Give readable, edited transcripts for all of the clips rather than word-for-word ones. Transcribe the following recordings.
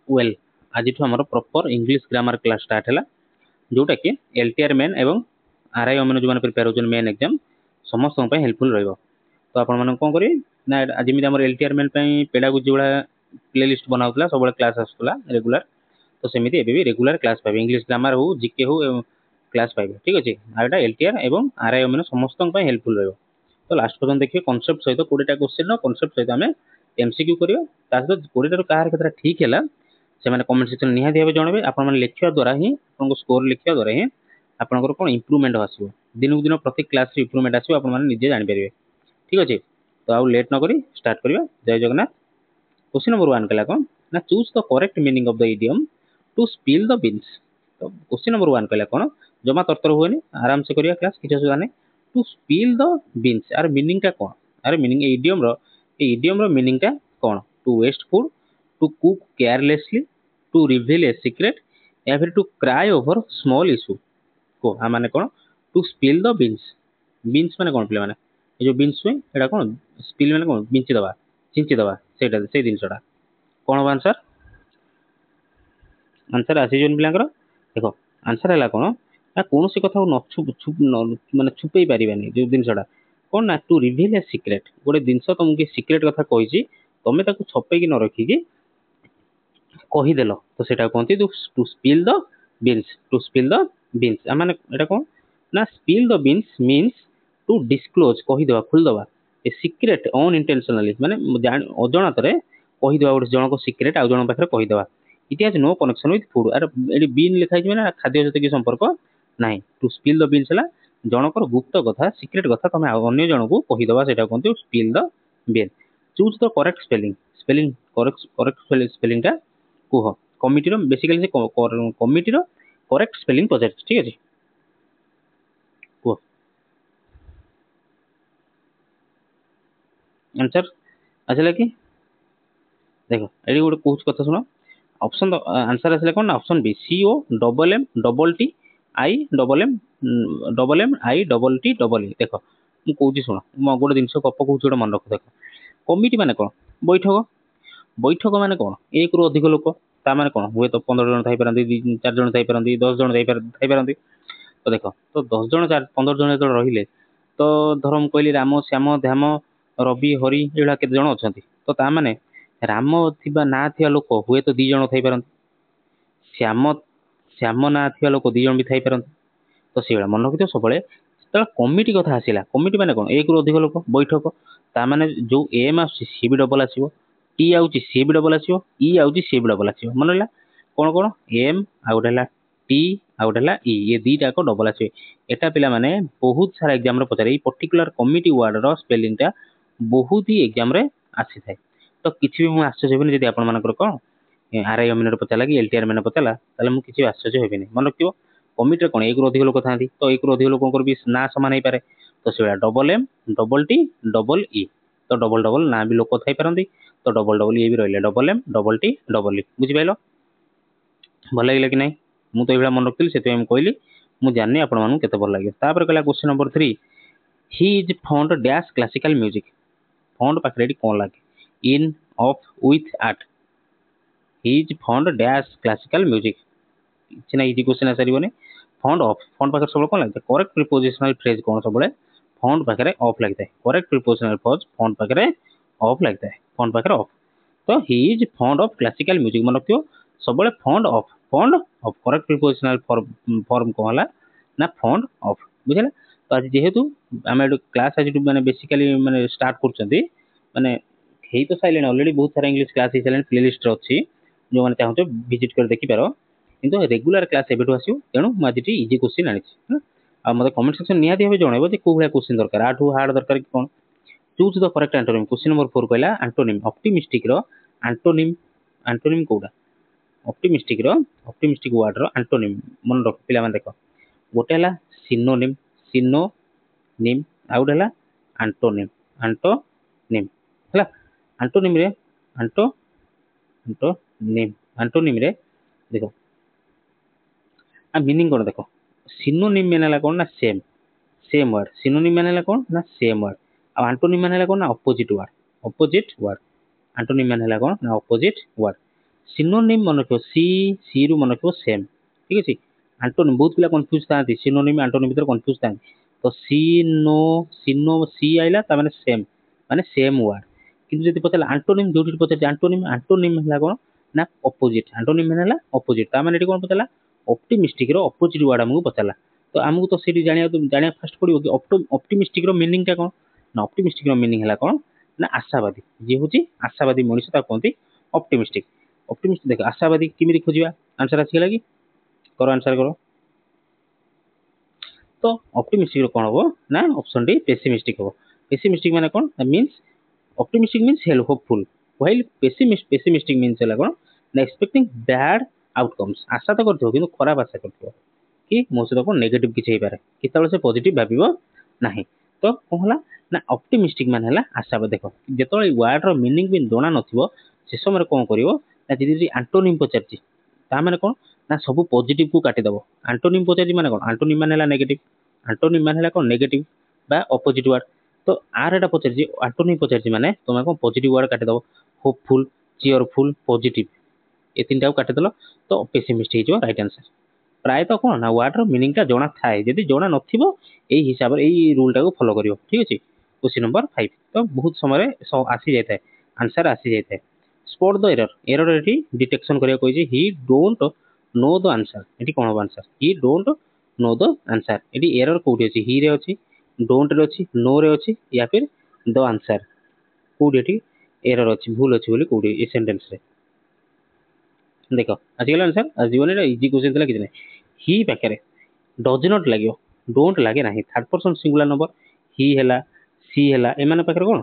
Well आज आमर proper English grammar class start है जोटा कि एलटीआर मेन एवं आरआई मैंने जो प्रिपेयर होचन मेन एग्जाम समस्त हेल्पफुल रहिबो। तो आपण माने कोन करी ना जमी आम एलटीआर मेन पेडागोजी गुड़ा प्ले लिस्ट बनाउतला सब क्लास आसुला रेगुलर तो सेमिति एबे भी रेगुलर क्लास पाइबे इंग्लिश ग्रामर हो जीके हो क्लास पाइबे ठीक अछि। आ एटा एलटीआर एवं आरआई मैंने समस्त हेल्पफुल रहिबो। तो लास्ट पर्यंत देखिए कॉन्सेप्ट सहित 20टा क्वेश्चन कॉन्सेप्ट सहित आम एमसीक्यू करियो ता सहित 20 कहार केतरा ठीक है से कमेंट सेक्शन निहाती भाव जनइबे। आपण लिखा द्वारा ही आपको स्कोर लिखा द्वारा ही आपंकर कौन इम्प्रुवमेंट आसो दिन को दिन प्रत्येक क्लास इम्प्रुवमेंट आसो आप निजे जानीपारे ठीक अच्छे। तो आउ लेट नक स्टार्ट करवा। जय जगन्नाथ। क्वेश्चन नंबर 1 कहला कौन ना choose the correct meaning of the idiom to spill the beans. तो क्वेश्चन नंबर 1 कहला कौन जमा तरतर हुए आराम से करिया क्लास किसी असुविधा नहीं। टू स्पिल द बीन्स यार मीनिंग टा कौन यार मीनिंग इडियम रो मीनिंग टा कौन to waste food to cook carelessly to reveal a secret या फिर to cry over small issue को आ माने कौन to spill the beans. Beans माने कौन पे माने ये जो बीन्स हुए एटा कौन स्पिल माने कौन बिंची दबा चिंची दबा से जिनसटा कौन हम आंसर आंसर आसी जोन पिलांकर देखो आंसर है कौन ना कौन सी कथा माने छुपे पारिबानी जो जिनसटा कौन ना टू रिवील ए सीक्रेट गोटे जिनस तुमको सीक्रेट कथा कही तुम ताको छपेकी न रखिकी कहीदेल तो सेटा कहते to spill the beans. To spill the beans माने एटा कौन ना spill the beans means to disclose कहीदेवा खोलदेवा ए सीक्रेट अनइंटेंशनली माने अजाणत कहीदेवा गोटे जन को सीक्रेट आउ जन पाखे कहीदेवा। It has no connection with food or ये बीन लिखाई मैंने खाद्य सहित कि संपर्क ना। टू स्पिल द बीन्स है जनकर गुप्त कथा सीक्रेट कथा तुम अन्य जन को कहीदेवा से कहते spill the bean. Choose the correct spelling spelling correct spelling टा कुह committee basically committee correct spelling पचार ठीक अच्छे कुह आंसर आसला कि देख ये गोटे कौच कथा शुण ऑप्शन आंसर आसला कौन option B C O double M double T I double M I double T double E. देख मुझे कौची शुण गोटे जिन गप कौच गोटे मन रख देख कमिटी माने कौन बैठक बैठक माने कौन एक रु अधिक लोक ता माने कौन हुए तो 15 जन थी 4 जन थी 10 जन थी। तो देख तो 10 जन 15 जन जो रहिले तो धर मुझे कहली राम श्याम ध्याम रवि हरि ये केते जन अच्छा तो ता माने राम थिबा ना थिबा लोक हुए तो 2 जन थी श्याम श्याम ना थिबा लोक 2 जन भी थी तो से मन रखिथ सब कमिटी कथा आसला कमिटी माने कौन एक रु अधिक लोक बैठक ता माने जो एम आसी सी भी डबल आसो टी आउची सी भी डबल आसो ई आउची सी भी डबल आसो मन रहा कौन कौन एम आउटा टी आउटा ई ये दीटा को डबल आसो। एटा पिला माने बहुत सारा एग्जाम रे पचारे पर्टिकुलर कमिटी वर्ड रो स्पेलिंग टा बहुत ही एग्जाम रे आसी थाए। तो किसी भी मुझे आश्चर्य होनी जब आप कौन आरआई अमिन पचारा कि एलटीआर मैंने पचारा ताले मुझे किसी आश्चर्य होनी मन रखियो कमिटी कौन एक रु अधिक लोक था तो एक रु अधिक लोक भी ना सामान हो पाए तो से double M double T double E तो डबल डबल ना भी लोक थी पारती तो डबल डबल ये भी रही double M double T double E बुझिपाल भल लगे कि नहीं मुझे तो ये मन रखी से कहली मुझे जानी आपको केते भल लगे। कहला question number 3 he is found dash classical music found पाखे कौन लगे in of with art he is found dash classical music किसी ना इजी क्वेश्चन आसारे फाउंड पाखे सब कौन लगता है करेक्ट प्रिपोजिशनल फ्रेज कौन सब फाउंड पाखे ऑफ लगता है करेक्ट प्रिपोजिशनल फ्रेज फाउंड पाखे ऑफ लगता है फाउंड पाखे ऑफ। तो ही is found of classical music मन रखियो सब found of correct prepositional form कौन है ना फाउंड ऑफ बुझे। तो आज जेहेतु आम क्लास आज मैंने बेसिकली मैंने स्टार्ट कर तो सारे अलरेडी बहुत सारा इंग्लिश क्लास हो सारे प्ले लिस्ट अच्छी जो मैंने चाहते विजिट कर देखिपार किंतु रेगुलर क्लास एबेठू आसो तेणु मुझे इजी क्वेश्चन आनी मतलब कमेंट सेक्शन निहाती भाव जनइब कौ भाया क्वेश्चन दरकार आठू हार्ड दरकार कि कौन। Choose the correct antonym question number 4 कहला एंटोनिम ऑप्टिमिस्टिक रो एंटोनिम कौटा ऑप्टिमिस्टिक वर्ड रो एंटोनिम मन रख पिला माने देख गोटे है सिनोनिम सिनोनिम आउ गोटे है एंटोनिम है एंटोनिम रे एंटोनिम रे देख मीनिंग कौन देख सिनोनिम मैंने कौन ना सेम वर्ड सिनोनिम मैंने कौन ना सेम वर्ड आ एंटोनिम मैंने कौन ना अपोजिट वर्ड एंटोनिम मैंने कौन ना अपोजिट वर्ड सिनोनिम मन रखियो सी सी रु मन रखियो सेम ठीक अछि एंटोनिम बहुत पिला कंफ्यूज थांती सिनोनिम एंटोनिम भीतर कंफ्यूज थांती तो सिनो सी आइला ता माने सेम वर्ड किंतु जदि पचला एंटोनिम जोटी पचला एंटोनिम हला कोन ना अपोजिट एंटोनिम हला अपोजिट ता माने एटी कोन पचला ऑप्टिमिस्टिक रो अपोजिट वर्ड हमको पचला तो हमको तो सेठी जानिया फर्स्ट पड़िबो कि ऑप्टिमिस्टिक रो मीनिंग का कोन ना ऑप्टिमिस्टिक रो मीनिंग हला कोन ना आशावादी जे होची आशावादी मनुष्य ता कोनती ऑप्टिमिस्टिक ऑप्टिमिस्ट देखो आशावादी किमिति खोजिबा आंसर आसी गेला कि करो आंसर करो तो ऑप्टिमिस्टिक रो कोन हो ना ऑप्शन डी पेसिमिस्टिक हो पेसिमिस्टिक माने कोन means optimistic means hopeful while pessimistic means हला कोन ना एक्सपेक्टिंग बैड आउटकम्स आशा तो करथो किंतु खराब आशा करथो कि मो सहित कोन नेगेटिव किछ हेई पारे केतबेले से पॉजिटिव भाबिबो नाही तो कोन हला ना ऑप्टिमिस्टिक माने हला आशावादी देखो जेतबेले वर्ड रो मीनिंग भी जणा नथिबो से समय कोन करिवो ना जदि एंटोनिम पचारची ता माने कोन ना सब पॉजिटिव को काटी दबो एंटोनिम पचारची माने कोन एंटोनिम माने हला नेगेटिव एंटोनिम माने हला कोन नेगेटिव बा ऑपोजिट वर्ड तो आर एटा पचारची एंटोनिम पचारची माने तुम कोन पॉजिटिव वर्ड काटी दबो होपफुल चीयरफुल पॉजिटिव ए तीनटा काटी दलो तो पेसिमिस्ट हे जो राइट आंसर प्राय तो कोन ना वर्ड रो मीनिंग ता जणा थाए जदि जणा नथिबो एई हिसाब रे एई रूल टा को फॉलो करियो ठीक अछि क्वेश्चन नंबर 5 तो बहुत समय आसी जाय थाए आंसर आसी जाय थाए स्पॉट द एरर एटी डिटेक्शन करिया कोइ जे he don't know the answer एटी कोन हो answer he don't know the answer एटी एरर कोठी अछि ही रे अछि डोंट रे अछि नो रे अछि या फिर द आंसर कोठी एटी एरर अछि भूल अछि बोली कोठी ए सेंटेंस रे देखो आज गेला आंसर आज जीवन रे इजी क्वेश्चन थला किछ नै ही पाखरे डज नॉट लागियो डोंट लागे नाही थर्ड पर्सन सिंगुलर नंबर ही हेला सी हेला ए माने पाखरे कोन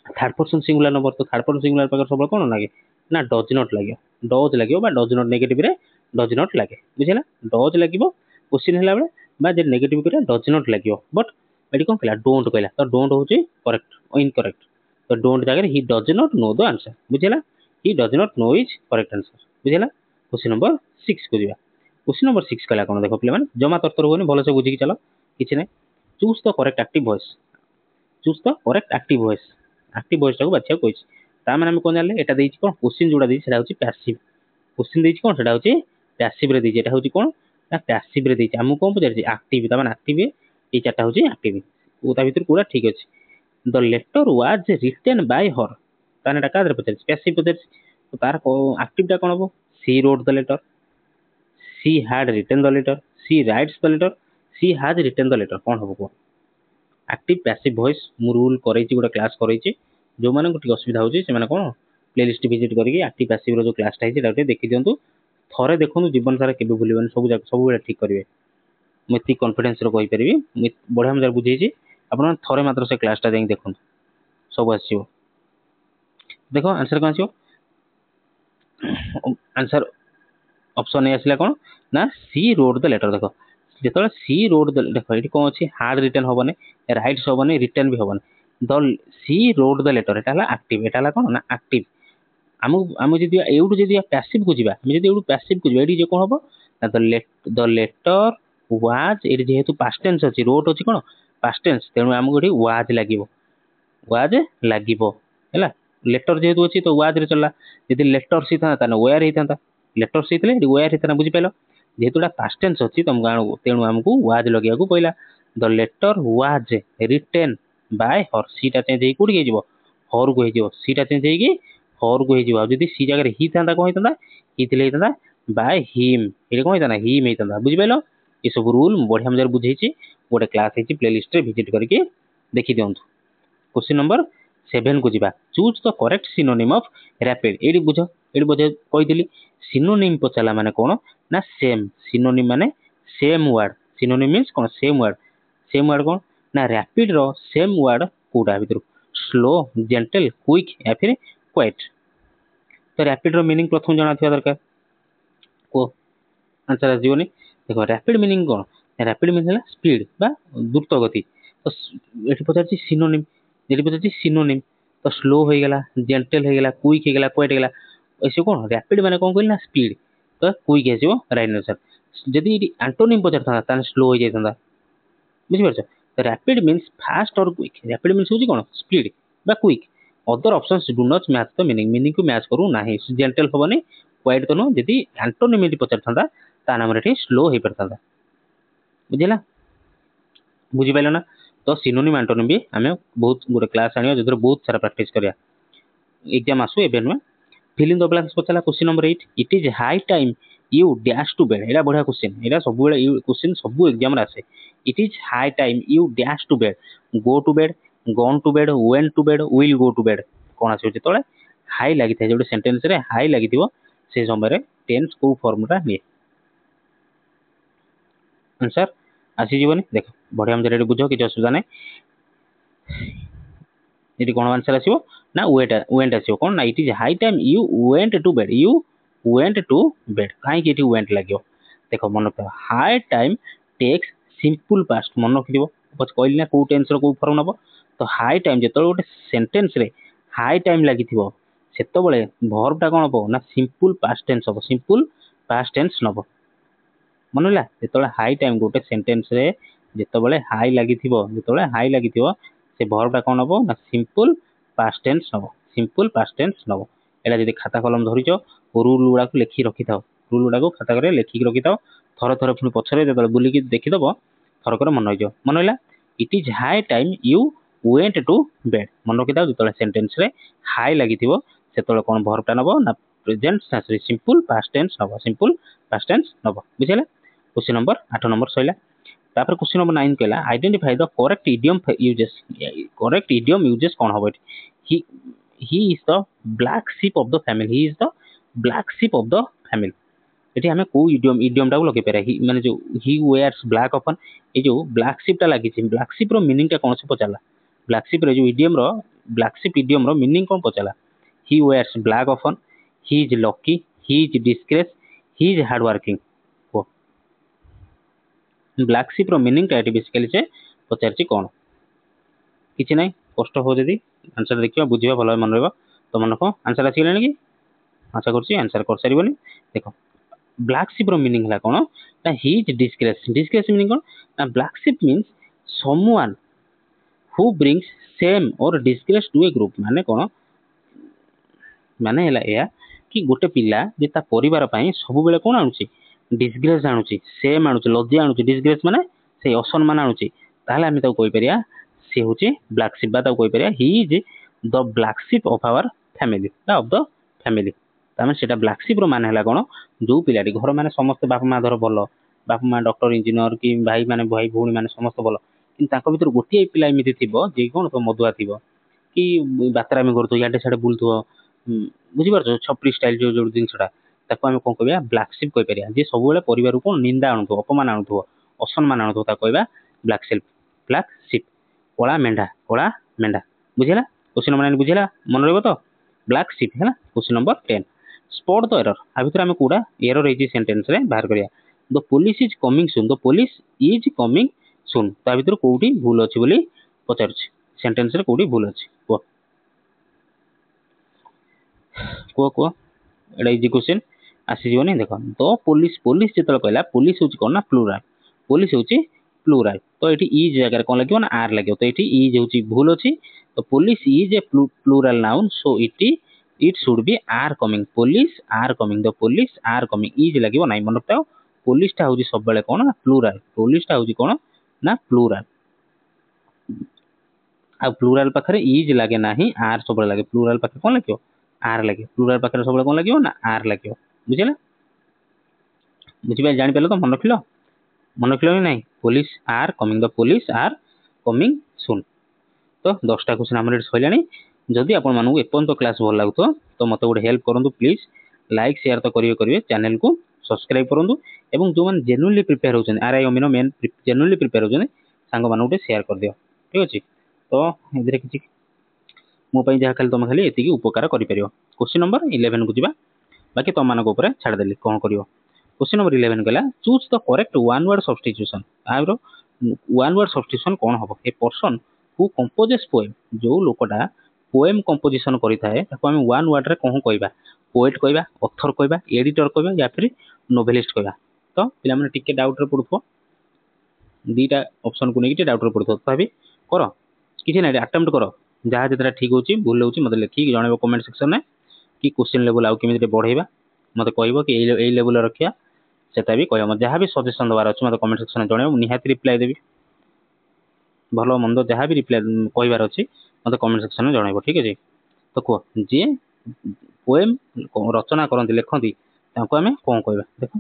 थर्ड पर्सन सिंगुलर नंबर तो थर्ड पर्सन सिंगुलर पाखरे सब कोन लागे ना डज नॉट लागियो बा डज नॉट नेगेटिव रे डज नॉट लागे बुझिला डज लागिबो क्वेश्चन हेला बेले बा जे नेगेटिव करे डज नॉट लागियो बट एडी कोन कहला डोंट कहला तो डोंट होची करेक्ट इनकरेक्ट तो डोंट जगह he does not know the answer बुझिला he does not know is correct answer बुझिला क्वेश्चन नंबर 6 को दिबा क्वेश्चन नंबर 6 कहला कोन देखो प्ले माने जमा तर्तर होनी भलो से बुझी कि चलो किछ नै choose the correct active voice choose the correct active voice टाको बाछिया कोइछ ता माने हम कोन जानले एटा देइछि कोन क्वेश्चन जोडा देइछि सेटा होछि पैसिव क्वेश्चन देइछि कोन सेटा होछि पैसिव रे देइछि एटा होछि कोन ना पैसिव रे देइछि हमु कोन पचारछि एक्टिव ता माने एक्टिव ए चारटा होछि एक्टिव ओ ता भीतर पूरा ठीक अछि the letter was written by her ताने एटा कादरे पचारछि पैसिव पचारछि तो तार एक्टिव टा कोन हो she rode the letter she had written the letter she writes the letter she has written the letter कोन हो को एक्टिव पैसिव वॉइस मु रूल करैछि गोटा क्लास करैछि जो माने को असुविधा होछि से माने कोन प्लेलिस्ट विजिट करके एक्टिव पैसिव रो जो क्लास टा है सेटा देखि दियंतु थरे देखनु जीवन सारा केबे भूलिबन सब बेला ठीक करिवे मति कॉन्फिडेंस रो कहि परिबी बढ़िया मजार बुझेछि आपण थरे मात्र से क्लास टा देख देखन सब आसीओ देखो आंसर कोन आसीओ आंसर ऑप्शन ए आसला कोन ना सी रोड द लेटर देखो जेतले सी रोड द देखो एठी कोन अछि हार्ड रिटन होबने राइट्स होबने रिटन भी होबने the she rode the letter एटा हला एक्टिव एटा हला कोन ना एक्टिव आम जदि एउटू जदि पैसिव को जिबा हम जदि एउटू पैसिव को जिबा एठी जे कोन होबो ना द लेटर वाज एठी जेहेतु पास्ट टेंस अछि रोड अछि कोन पास्ट टेंस तेनु हमको एठी वाज लागिबो हैला लेटर जेहेतु अछि तो वाज रे चलला जदि लेटर सी था ता वेयर ही था लेटर सी थले वेयर ही था बुझि पाइलो जेहेतु एटा पास्ट टेंस अछि तम तेनु हमको वाज लगिया को पहिला the letter was written by her सीटा चेंज हे कोडी जेबो हर को हे जेबो सीटा चेंज हे कि हर को हे जेबो जदि सी जगह ही था कोन हेता ही थिले हेता बाय हिम एले कोन हेता हिम हेता बुझि पाइलो ये सब रूल बढ़िया मजार बुझेछि गोटे क्लास हेछि प्लेलिस्ट रे विजिट करके देखि दियंतु क्वेश्चन नंबर 7 को जिबा choose the correct synonym of rapid एडी बुझे कहि दिली सिनोनिम पचाला माने कोन ना सेम सिनोनिम माने सेम वर्ड सिनोनिम मींस कोन सेम वर्ड कोन ना रैपिड रो सेम वर्ड कोडा भीतर स्लो जेंटल क्विक या फिर क्वाइट तो रैपिड रो मीनिंग प्रथम जाना थिया दरकार को आंसर आ जीवनी देखो रैपिड मीनिंग कोन रैपिड मीनिंग है स्पीड बा द्रुत गति तो एठी पचारछि सिनोनिम जेठी पचारछि सिनोनिम तो स्लो हो गेला जेंटल हो गेला क्विक हो गेला क्वाइट हो गेला ऐसे कोन रैपिड माने कोन कहली ना स्पीड तो क्विक हेजिवो राइट आंसर जदि एंटोनिम पचारथा तान स्लो हो जायथांदा बुझि परछ तो रैपिड मींस फास्ट और क्विक रैपिड मींस होची कोन स्पीड बा quick other options do not match the meaning को मैच करू नाही जेंटल होबनी क्वाइट तो नो जदी एंटोनिम पचार था ता नाम रे स्लो हो पड़ता बुझिला बुझी पाइल ना तो सिनोनिम एंटोनिम भी आम बहुत गोटे क्लास आनिया जो बहुत सारा प्रैक्टिस करिया एग्जाम आसु एबे नुए फिल इन द ब्लैंक्स पचला question number 8 it is high time you dash to bed एटा बढ़िया क्वेश्चन एटा सब बेले क्वेश्चन सब एग्जाम रे आसे it is high time you dash to bed go to bed gone to bed went to bed will go to bed कोन आसे जेतले हाई लागि थाए जोटे सेंटेंस रे हाई लागिथिबो से समय रे टेंस को फॉर्मूला निये आंसर आसी जीवनी देखो बढ़िया हम बुझ कि असुविधा नहीं ये कौन आंसर आसो ना वेंट आसो कौन ना it is high time you went to bed you went to bed कहीं वेंट लगे देख मन रख high time takes simple past मन रखिथ बस कहली ना कौ टेन्स रो फर्म नब तो हाई टाइम जो गोटे सेंटेंस रे हाई टाइम लगी से भर्बटा कौन हम ना सिंपल पास्ट टेन्स हम सिंपल पास्ट टेन्स नब मन है जो हाई टाइम गोटे सेंटेंस रे जिते हाई लगी हाई लगी से भर्बटा कौन हम ना सिंपल पास्ट टेन्स नब सिंपल पास्ट टेन्स नब एटा जब खाता कलम धरिच रूल गुड़ा लिखि रखि था रूल गुड़ा खाता कर लिखिक रखि था थर थर पुणी पछरे जो बुलिक देखीदब थरकर मन रही मन है it is high time you went to bed मन रखि था जो सेंटेंस रे हाई लगी से कौन भर्बटा नब ना प्रेजेंट सिंपल पास्ट टेन्स नब सिंपल पास्ट टेन्स नब बुझे क्वेश्चन नंबर 8 नंबर सैला तापर क्वेश्चन नंबर 9 कहला identify the correct idiom uses कौन हम he is the black sheep of the family he is the black sheep of the family एठी हमें को इडियम टा लगे पेरा माने जो ही वेयर्स ब्लैक अपन ए जो ब्लैक शिप टा लागी ब्लैक शिप रो मीनिंग टा कौन से पचाला ब्लैक शिप रे जो इडियम रो ब्लैक शिप इडियम रो मीनिंग कौन पचाला he wears black upon he is lucky he is disgrace he is hard working black sheep रो मीनिंग टा एठी बेसिकली से पचारची कौन किछि नै कष्ट हो जदी आंसर देखिबा बुझिबा भलो मन रहबो तो मन को आंसर आसी गेलानी कि आशा करछि आंसर कर सारिबनी देखो ब्लैक शिप रो मीनिंग है कौन ना ही इज डिस्ग्रेस डिस्ग्रेस मीनिंग कौन ना black ship means someone who brings same और डिस्ग्रेस टू ए ग्रुप माने कौन माने हैला या कि गोटे पिला जे ता परिवार पई सब बेले कौन आनुची डिस्ग्रेस आनुची सेम आनुची लज्जा आनुची डिस्ग्रेस माने से असम्मान आनुची ताहले हम ताको कहि परिया से होची ब्लैक शिप बा ताको कहि परिया he is the black sheep of our family of the family तामे सेटा ब्लैक शिप रो माने हैला कोन जो पिलाटी घर माने समस्त बाप माँ धर भल बाप माँ डॉक्टर इंजीनियर कि भाई माने भाई भौणी माने समस्त भल कि ताको भीतर गोटे पिला एमिति थिबो जे कोन तो मधुआ थिबो कि बातरामी करथो याडे साडे बुलथो बुझी पारछो छपरी स्टाइल जो जो जिंसटा ताको हम कोन कहबिया ब्लैक शिप कहि परिया जे सब बेले परिवार को निंदा आनुथो अपमान आनुथो असम्मान आनुथो ता कहबा ब्लैक शिप कला मेंढा बुझिला क्वेश्चन नंबर 9 बुझिला मन रहबो तो ब्लैक शिप है question number 10 spot the error आ भीतर हम कोडा एरर है सेंटेंस रे बाहर करिया the police is coming soon the police is coming soon ता भीतर कोडी भूल अछि बोली पचारछि सेंटेंस रे कोडी भूल अछि को एडा इजी क्वेश्चन आसी जीवनी देखो द पुलिस पुलिस जेतल कहला पुलिस होछि कोन ना प्लूरल पुलिस होछि प्लूरल तो एठी इज जगह कोन लागियो ना आर लागियो तो एठी इज होछि भूल अछि तो police is a plural noun so it should be are coming police are coming the police are coming is लागियो नाही मन रखताओ पुलिस टा होछि सब बेले कोन ना प्लूरल पुलिस टा होछि कोन ना प्लूरल आ प्लूरल पाखरे इज लागे नाही आर सब बेले लागे प्लूरल पाखरे कोन लागियो आर लागे प्लूरल पाखरे सब बेले कोन लागियो ना आर लागियो बुझिला बुझिबा जानि पेलो तो मन रखिलो नहीं police are coming the police are coming soon तो 10टा क्वेश्चन हमर सइलानी जदि आपण मानू एपन तो क्लास भल लागतो तो मते गोटे हेल्प करंतु प्लीज लाइक शेयर तो करिवे चैनल को सब्सक्राइब करंतु एवं जो मन जेन्युइनली प्रिपेयर होचन आरआई अमीनो मेन जेन्युइनली प्रिपेयर होचन सांग मानू गोटे शेयर कर दियो ठीक अछि तो एदिरे किछि मो पई जहा खाली तुम खाली एतिकी उपकार करि परियो क्वेश्चन नंबर 11 को जिबा बाकी तुम मानको ऊपर छाड़ देली कोन करियो क्वेश्चन नंबर 11 गला choose the correct one word substitution आरो वन वर्ड सब्स्टिट्यूशन कोन हबो a person who composes poem जो लोकटा पोएम कंपोजिशन करि थाए ताको हम वन वर्ड रे कोन कहबा पोएट कहबा ऑथर कहबा एडिटर कहबा या फिर नोवेलिस्ट कहबा तो पिला माने टिके डाउट रे पडुथो दीटा ऑप्शन को नेकी डाउट रे पडुथो तबे करो किछि नै अटेम्प्ट करो जहाँ जितना ठीक होची भूल होची मते लिखि जणेबो कमेंट सेक्शन में कि क्वेश्चन लेवल आउ केमिति बढ़ेबा मते कहबो कि एई लेवल रखिया सेटा भी कहबो जहाँ भी सजेशन दबार अछि मते कमेंट सेक्शन में जणेबो निहाती रिप्लाई देबी भलो मंद जहाँ भी रिप्लाई कहबार अछि मते कमेंट सेक्शन में जणेबो ठीक अछि तो को जे पोएम रचना करंती लेखंती ताको हमें कोन कहबा देखो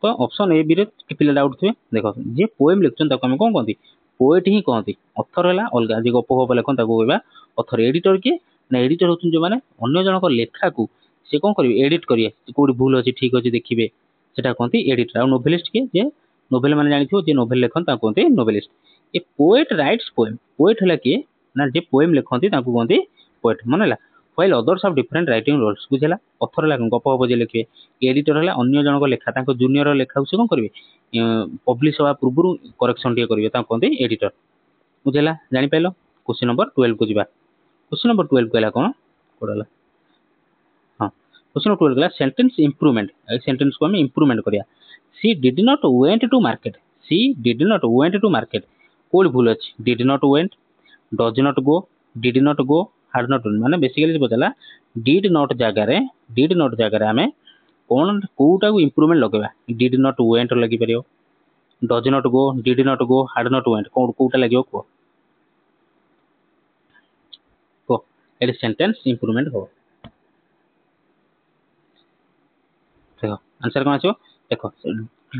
तो ऑप्शन ए बी रे पिला डाउट थे देखो जे पोएम लिखछन ताको हमें कोन कहंती पोएट ही कहंती ऑथर हला अलगा जे गप गप लेखन ताको कहबा ऑथर एडिटर के ना एडिटर होचन जो माने अन्य जन को लेखा को से कोन करिवे एडिट करिवे कोडी भूल अछि ठीक अछि देखिबे सेटा कहंती एडिटर आ नोवेलिस्ट के जे नोवेल माने जानि थियो जे नोवेल लेखन ताको कहंती novelist a poet writes poem poet हला के ना जे पोएम लेखंती ताको कहंती पोएट मनला while others have different writing roles बुझला ऑथर हला गप गप जे लिखिबे एडिटर हला अन्य जन को लेखा ताको जूनियर लेखा से कोन करिवे पब्लिश होवा पूर्व करेक्शन टे करिवे ताको कहंती एडिटर बुझला जानि पाइलो क्वेश्चन नंबर 12 को जिबा क्वेश्चन नंबर 12 कहला कोन कोडला हां क्वेश्चन नंबर 12 कहला सेंटेंस इंप्रूवमेंट ए सेंटेंस को हम इंप्रूवमेंट करिया she did not went to market she did not went to market कोड भूल अछि did not went does not go did not go had not माने बेसिकली बतला did not जागा रे हमें कोन कोटा को इंप्रूवमेंट लगेबा डिड नॉट वेंट लगी परियो does not go did not go had not went Kota लगियो को एट सेंटेंस इंप्रूवमेंट हो देखो आंसर कोन आछो देखो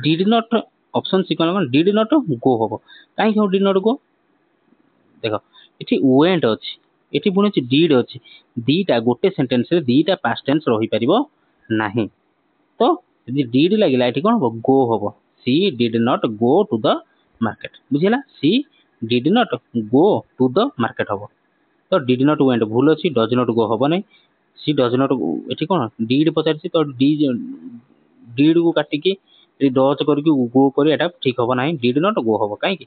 डिड नॉट ऑप्शन सी कोन डिड नॉट गो हो काई हो डिड नॉट गो देखो इठी वेंट अछि इठी पुणी अछि डिड अछि दीटा गोटे सेंटेंस रे दीटा पास्ट टेंस रही परिबो नाही तो यदि डिड लागिला इठी कोन हो गो हो she did not go to the market बुझिला she did not go to the market हो तो डिड नॉट वेंट भूल अछि डज नॉट गो हो नै सी डज नॉट एठी कोन डिड पचारछि तो डिड को काटि के डज करके गो करी एटा ठीक हो नाही डिड नॉट गो हो काई कि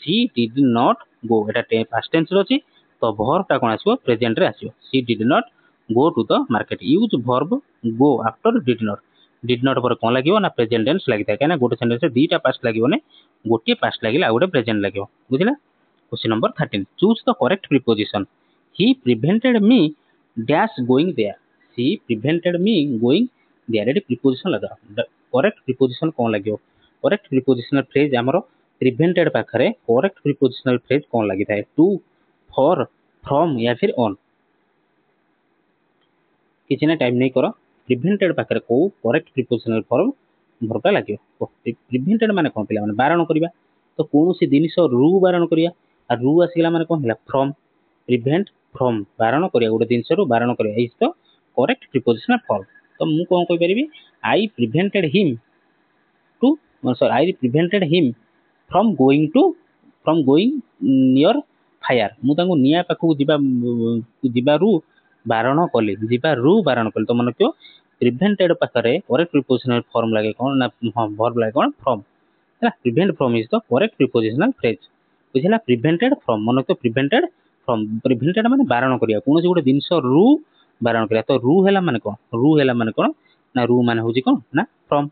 सी did not go Etah past tense रे अछि तो वर्ब ता कोन आसीबो प्रेजेंट रे आसीबो she did not go to the market use verb go after did not पर कोन लागिवो ना प्रेजेंट टेंस लागि थाए काना गोटे सेंटेंस रे दीटा पास्ट लागिवो ने गोटे पास्ट लागिला गोटे प्रेजेंट लागिवो बुझिला question number 13 choose the correct preposition he prevented me dash going there he prevented me going there एटी प्रीपोजिशन लगा करेक्ट प्रीपोजिशन कोन लागिवो करेक्ट प्रीपोजिशनल फ्रेज हमरो प्रिवेंटेड पाखरे करेक्ट प्रीपोजिशनल फ्रेज कोन लागि थाए टू फॉर फ्रॉम या फिर ऑन किसी ना टाइम नहीं करो प्रिवेंटेड पाखरे को करेक्ट प्रीपोजिशनल फॉर्म भरपा लागियो प्रिवेंटेड माने कोन पिला माने बारण करिबा तो कोनोसी जिनिस रु बारण करिया आ रु आसीला माने कोन हिला फ्रॉम प्रिवेंट फ्रॉम बारण करिया गोटे जिनिस रु बारण करिया इज तो करेक्ट प्रीपोजिशनल फॉर्म तो मु कोन कहि परिबी I prevented him to sorry I prevented him from going near fire मु तांको निया पाखु जिबारु बारण कली जिबारु बारण कली तो मन क्यों प्रिवेंटेड पाखरे करेक्ट प्रीपोजिशनल फॉर्म लागे कोन ना वर्ब लागे कोन फ्रॉम है prevent from is the correct prepositional phrase बुझिला प्रिवेंटेड फ्रॉम मन तो प्रिवेंटेड फ्रॉम प्रिवेंटेड माने बारण करिया कोनोसी गोटे जिंस रु बारण करिया तो रु हैला माने कोन ना रु माने होची कोन ना फ्रॉम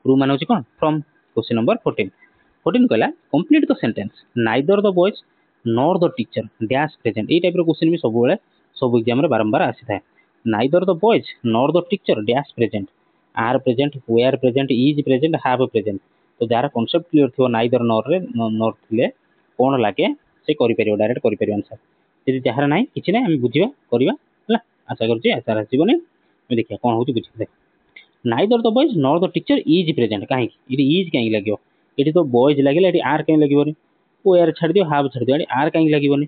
रु माने होची कोन फ्रॉम क्वेश्चन नंबर 14 कहला complete the sentence neither the boys nor the teacher dash present ए टाइप रो क्वेश्चन भी सब बेले सब एग्जाम रे बारंबार आसी थाए neither the boys nor the teacher dash present are present were present is present have present तो जार कांसेप्ट क्लियर थियो नाइदर नॉर रे नॉर थिले कोन लागे से करि परियो डायरेक्ट करि परियो आंसर यदि जहार नाही किछि नै हम बुझिबा करिबा हला आशा करछि आशा रासिबोनी मैं देखिया कोन होची बुझि देख neither the boys nor the teacher is present काहे इति इज काहे लागियो इति तो बॉयज लागिला इति आर काहे लागिबोनी ओ यार छाड़ दियो हाफ छाड़ दियो आर काहे लागिबोनी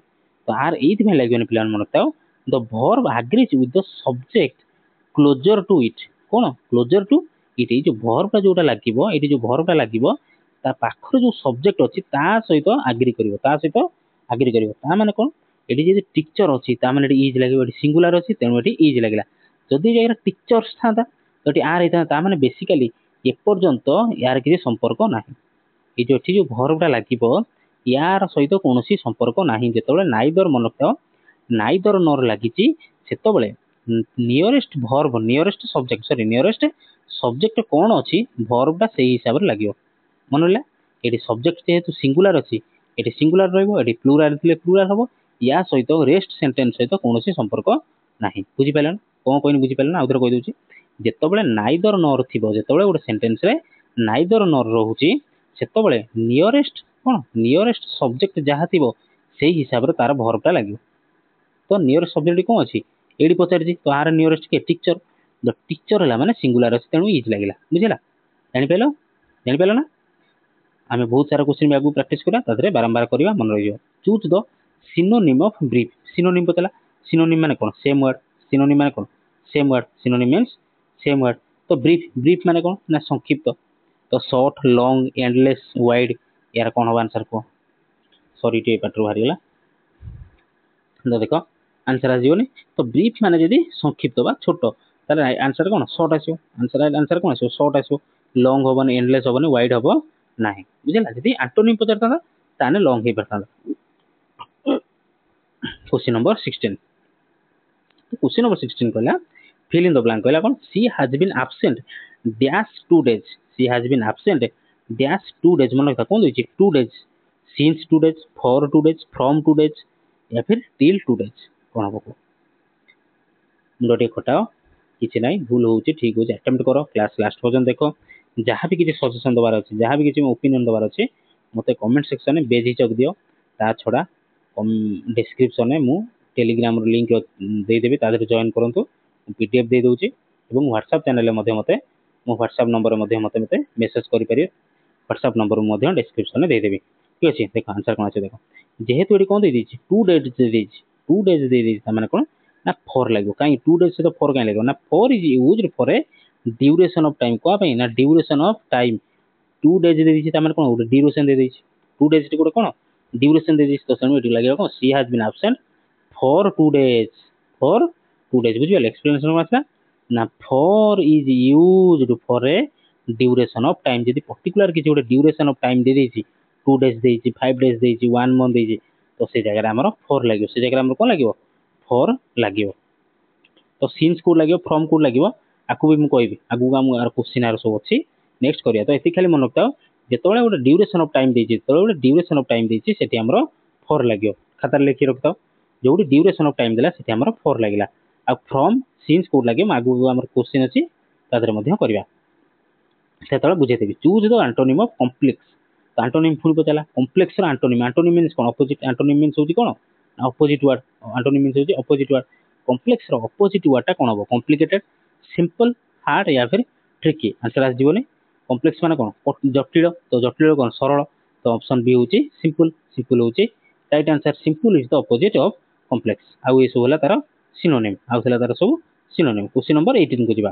तो आर एइथ में लागिबोनी प्लान मन ताओ the verb agrees with the subject closer to it कोन क्लोजर टू इट जो वर्ब जोटा लागिबो इति जो वर्ब लागिबो ता पाखर जो सब्जेक्ट अछि ता सहित एग्री करिवो ता माने कोन इति जे टीचर अछि ता माने इज लागिबो इति सिंगुलर अछि तेनु इति इज लागिला जदि जे टीचर्स था तो इति आर इता ता माने बेसिकली ए पर्यंत यार कि संपर्क नाही ए जो एठी जो वर्बटा लागिबो यार सहित कोनोसी संपर्क नाही जेतबेले नाइदर मनक्ता नाइदर नॉर लागिची सेतबेले नियरेस्ट सब्जेक्ट कोन अछि वर्बटा सेही हिसाब रे लागियो मनला एठी सब्जेक्ट जेहेतु सिंगुलर अछि एठी सिंगुलर रहइबो एठी प्लुराल थिले प्लुराल हबो या सहित रेस्ट सेंटेंस सहित कौन संपर्क ना बुझी पारे कौन कहनी बुझी पारे आउ थे कहीदे जिते नाइदर नर थी जो गोटे सेंटेंस रे नाइदर नर रोचे से नियरेस्ट कौन नियरेस्ट सब्जेक्ट जहाँ थी से हिसाब से तार भर्बटा लगे तो नियरेस्ट सब्जेक्ट कौन अच्छी ये पचार तो आर नियरेस्ट के टीचर द टीचर है माने सिंगुलर अच्छे तेणु इज लगे बुझेगा जापार ना आम बहुत सारा क्वेश्चन भी आगे प्राक्ट करा बारंबार करवा मन रही choose the synonym of brief synonym पचला सिनोनिम माने कौन सेम वर्ड सिनोनिम माने कौन same word synonym means same word तो ब्रीफ ब्रीफ माने कौन ना संक्षिप्त तो शॉर्ट लॉन्ग एंडलेस वाइड यार कौन हम आंसर को सॉरी टे पाटर बाहरी गला तो देख आंसर आसबनी तो ब्रीफ माने जदि संक्षिप्त बा छोट ताले आंसर कौन शॉर्ट आसो आंसर कौन आसो शॉर्ट आसो लॉन्ग होबनी एंडलेस होबनी वाइड होबो नाही बुझला जदि एंटोनिम पचारता ताने लॉन्ग हे परता क्वेश्चन नंबर 16 क्वेश्चन नंबर 16 कहला fill in the blank कहला कौन she has been absent dash 2 days she has been absent dash 2 days मन रखा कौन देछि 2 days since 2 days for 2 days from 2 days या फिर till 2 days कौन हबो मुंड टे खटाओ किछि नाही भूल होउछि ठीक होउछि अटेम्प्ट करो क्लास लास्ट पर्यंत देखो जहाँ भी किसी सजेशन दबार अच्छे जहाँ भी किसी ओपिनियन दबार अच्छे मत कमेंट सेक्शन में बेझिझक दियो ता छड़ा डिस्क्रिप्शन में मु टेलीग्राम लिंक देदेवी तादेह जॉइन करूँ पीडीएफ दे दूची एवं व्हाट्सएप चैनल में मते मो व्हाट्सएप नंबर मते मते मेसेज करि परिए व्हाट्सएप नंबर मते डिस्क्रिप्शन में देदेवी ठीक अछि देखो आंसर कोन अछि देखो जेहेतु एडी कोन दे दीची 2 डेज दे दीची 2 डेज दे दीची माने कोन ना 4 लागो काई 2 डेज से तो 4 काई लागो ना 4 is used for a duration of time को ना ड्यूरेशन ऑफ टाइम 2 डेज दे दीची तामाने कोन गोटे ड्यूरेशन दे दीची 2 डेज टी गोटे कोन ड्यूरेशन दे दीची तो सेनु एटी लागो कोन she has been absent for 2 days for 2 days बुझियो एक्सप्लेनेशन मासला ना for is used for a duration of time जदी पर्टिकुलर किछि गोटे ड्यूरेशन ऑफ टाइम दे दीची 2 डेज देइची 5 डेज देइची 1 मंथ देइची तो से जगह हमरो फॉर लागियो से जगह हमरो कोन लागियो फॉर लागियो तो सिंस को लागियो फ्रॉम को लागियो आकु भी मु कहबी आगु हम आर क्वेश्चन आर सब अछि नेक्स्ट करिया तो एति खाली मन रखताओ जेतोळे गोटे ड्यूरेशन ऑफ टाइम देइची तो गोटे ड्यूरेशन ऑफ टाइम देइची सेठी हमरो फॉर लागियो खाता लेखि रखताओ जोडी ड्यूरेशन ऑफ टाइम देला सेठी हमरो फॉर लागिला आ फ्रॉम सिंस को लागियो आगु हमर क्वेश्चन अछि तादरे मध्ये करिया सेतोळे बुझे देबी choose the antonym of complex तो एंटोनिम फुल पचाला कॉम्प्लेक्स रो एंटोनिम एंटोनिम मींस कोन ऑपोजिट एंटोनिम मींस होची कोन ऑपोजिट वर्ड एंटोनिम मींस होची ऑपोजिट वर्ड कॉम्प्लेक्स रो ऑपोजिट वर्ड टा कोन हो कॉम्प्लिकेटेड सिंपल हार्ड या फिर ट्रिकी आंसर आस जीवनी कॉम्प्लेक्स माने कोन जटिल तो जटिल कोन सरल तो ऑप्शन बी होची सिंपल सिंपल होची right answer simple is the opposite of complex आ ये सब होला तार सिनोनिम आ होला तार सब सिनोनिम क्वेश्चन नंबर 18 को जिबा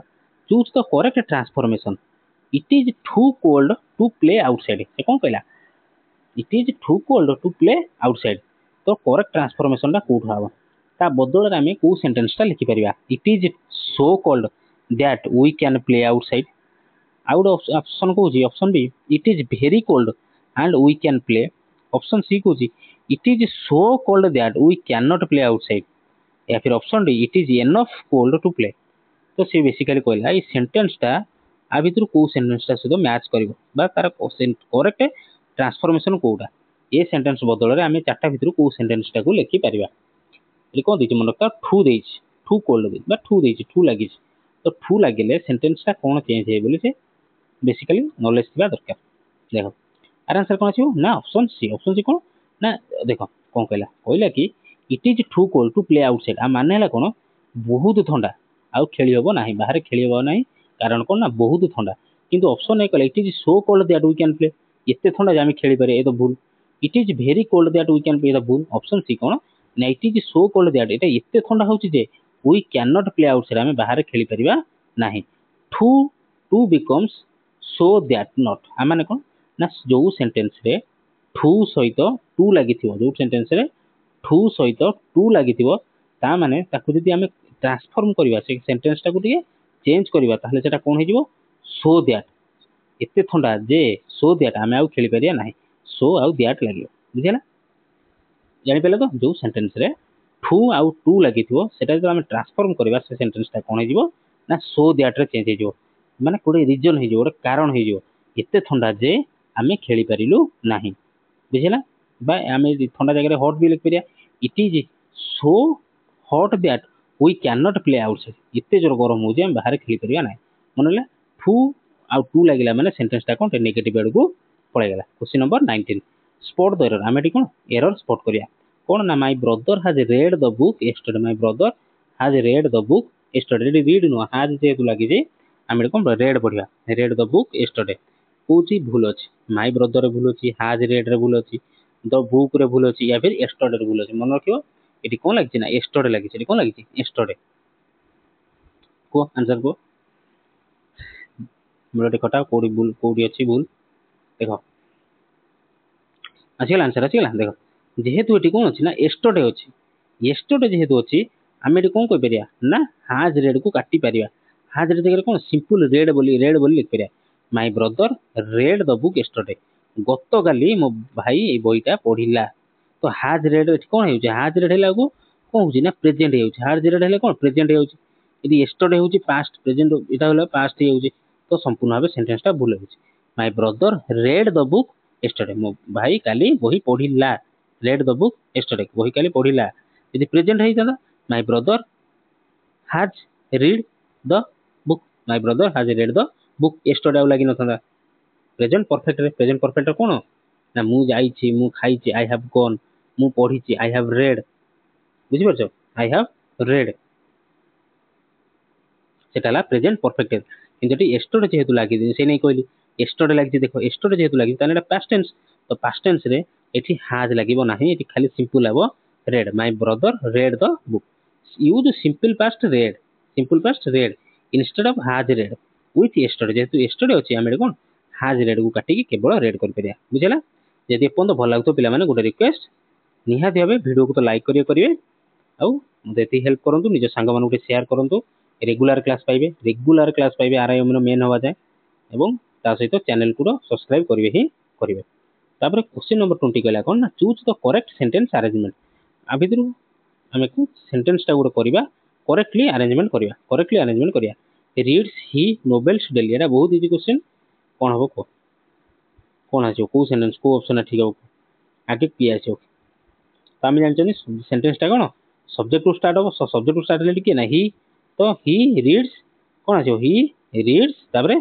choose the correct transformation it is too cold to play outside ए कोन कहला it is too cold to play outside तो करेक्ट ट्रांसफॉर्मेशन टा कोठ हबा ता बदल रे हमें को सेंटेंस टा लिखि परिबा it is so cold that we can play outside out option को जी option B it is very cold and we can play option C को जी it is so cold that we can not play outside या फिर option D it is enough cold to play तो से basically कहला ई sentence टा आ भितर को सेंटेंस टा सहित मैच करिवो बा तार करेक्ट ट्रांसफॉर्मेशन कोडा ए सेंटेंस बदल रे हमें चारटा भितर को सेंटेंस टा को लिखि परिबा ए कोन दिछि मन रखता ठू देछि ठू कोल्ड देछि बा ठू देछि ठू लागि तो ठू लागिले सेंटेंस टा कोन चेंज हे बोली से बेसिकली नॉलेज थिबा दरकार देखो आर आंसर कोन आछियो ना ऑप्शन सी कोन ना देखो कोन कहला कि it is too cold to play outside आ माने हला कोन बहुत ठंडा आउ खेली हबो नाही बाहर खेली हबो नाही कारण कोन ना बहुत ठंडा किंतु ऑप्शन ए कहला it is so cold that we can play एते ठंडा जे हम खेली पारे ए तो भूल it is very cold that we can play the भूल ऑप्शन सी कोन ना it is so cold that एटा एते ठंडा होची जे we can not play outside हम बाहर खेली परिबा नाही too too becomes so that not आ माने कोन ना जो सेंटेंस रे टू सहित टू लागि थिबो जो सेंटेंस रे टू सहित टू लागि थिबो ता माने ताकु जदी हम ट्रांसफॉर्म करबा से सेंटेंस टा को दिए चेंज करबा ताहले सेटा कोन हे जिवो सो दैट एते ठंडा जे सो दैट आमे आउ खेली परिया नाही सो आउ दैट लागियो बुझिला जानि पेले तो जो सेंटेंस रे टू आउ टू लागि थिबो सेटा जब हम ट्रांसफॉर्म करबा से सेंटेंस ता कोन हे जिवो ना सो दैट रे चेंज हे जिवो माने कोडे रीजन हे जिवो कारण हे जिवो एते ठंडा जे आमे खेली परिलु नाही बुझिला बा आमे ठंडा जगह रे हॉट भी लिख परिया it is so hot that we can not play outside एते जोर गरम हो जे हम बाहर खेली परिया ना मनले टू आउ टू लागिला माने सेंटेंस टा कोन नेगेटिव एड को पळे गेला question number 19 spot the error आमे कोन एरर स्पॉट करिया कोन ना my brother has read the book yesterday my brother has read the book yesterday read no has जे तू लागी जे आमे कोन रेड पढिया रेड द बुक यस्टरडे कोची भूल अछि माय ब्रदर रे भूल अछि हैज रेड रे भूल अछि द बुक रे भूल अछि या फिर यस्टरडे रे भूल अछि मन रखियो एटी कोन लागी ना यस्टरडे लागी एटी कोन लागी यस्टरडे को आंसर को मोटे कटा कोडी भूल कोडी अछि भूल देखो आसीगला आंसर आसीगला देखो जेहेतु एटी कोन अछि ना यस्टरडे अछि यस्टरडे जेहेतु अछि आमे एटी कोन कहि परिया ना हैज रेड को काटी परिया हैज रेड जगह कोन सिंपल रेड बोली लिख परिया my brother read the book yesterday गत गाली मो भाई ए बईटा पढिला तो हैज रेड एटी कोन हेउ हैज रेड हेला को कोन होची ना प्रेजेंट हेउ हैज रेड हेले कोन प्रेजेंट हेउ यदि यस्टरडे होची पास्ट प्रेजेंट एटा होला पास्ट हेउ तो संपूर्ण भाबे सेंटेंस टा भूल होची my brother read the book yesterday मो भाई काली बही पढिला रेड द बुक यस्टरडे बही काली पढिला यदि प्रेजेंट हेइ था my brother has read the book my brother has read the book yesterday आ लागी न था प्रेजेंट परफेक्ट रे कोन ना मु जाई छी मु खाई छी आई हैव गॉन मु पढी छी आई हैव रेड बुझि परछो आई हैव रेड सेटाला प्रेजेंट परफेक्ट किंतु एटी यस्टरडे जेहेतु लागी से नै कहली यस्टरडे लागी देखो यस्टरडे जेहेतु लागी ताने एटा पास्ट टेंस तो पास्ट टेंस रे एटी हैज लागिबो नाही एटी खाली सिंपल आबो red my brother read the book use simple past red instead of has red with yesterday जेहेतु यस्टरडे अछि आमे कोन हैज रेड को काटी के केवल रेड कर परिया बुझला यदि अपन भल लागतो पिला माने गोटे रिक्वेस्ट निहाती भाबे वीडियो को तो लाइक करिवे आउ मते एती हेल्प करंतु निज संग मानु के शेयर करंतु रेगुलर क्लास पाइबे आरआईएम नो मेन होवा जाय एवं ता सहित चैनल को सब्सक्राइब करिवे ही करिवे तापर क्वेश्चन नंबर 20 कहला कोन ना choose the correct sentence arrangement आ भितरु हमें को सेंटेंस टा गुड करिवा करेक्टली अरेंजमेंट करिया रीड्स ही नोवेल्स डेली एटा बहुत इजी क्वेश्चन कोन हबो कोन आछो को सेंटेंस को ऑप्शन ठीक हो आगे पी आछो तो आम जानते सेंटेंस टा कौन सब्जेक्ट टू स्टार्ट हम सब्जेक्ट टू स्टार्ट किए ना ही तो ही रीड्स कौन आस ही रीड्स तापर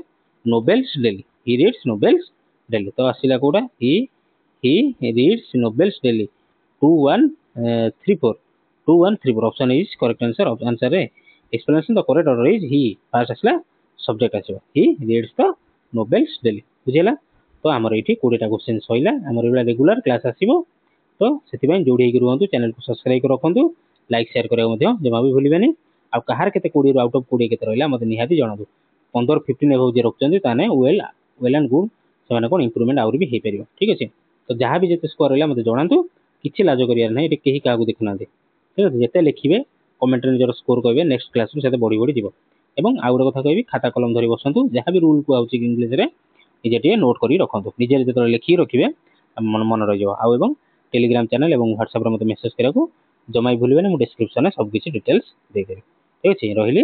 नोवेल्स डेली तो आसला कौटा he reads novels daily 2134 option is correct answer रे explanation the correct order is he first आसला सब्जेक्ट आसो he reads the novels daily बुझेला तो आमर ये 20टा क्वेश्चन सइला आमर रेगुलर क्लास आसीबो तो से जोड़ी रुहतु चैनल को सब्सक्राइब रखु लाइक शेयर करने जमा भी भूलें आ कहार के 20 आउट ऑफ 20 के रहा मतलब निहाती जनातु 15-15 एबव जे रखुଛନ୍ତି ताने वेल एंड गुड से कौन इम्प्रूवमेंट आउर भी हो पार ठीक अच्छे तो जहाँ भी जिते स्कोर रहा मतलब जनातु किसी लाज करार ना ये कहीं क्या देखुना ठीक है जिते लिखे कमेंट निजर स्कोर कहे नेक्स्ट क्लास से बढ़ी बढ़ी जीव और आउ गोटे कथा कहि खाता कलम धरी बसतु जहाँ भी रूल को आउची इंग्लिश रे निजे टे नोट कर रखु निजे जो लिखिक रखिए मन रही आउ टेलीग्राम चैनल और व्हाट्सएप मत मेसेज करा जमा भूलें मुझे डिस्क्रिप्शन में सब किसी डिटेल्स देदेवी ठीक अच्छे रही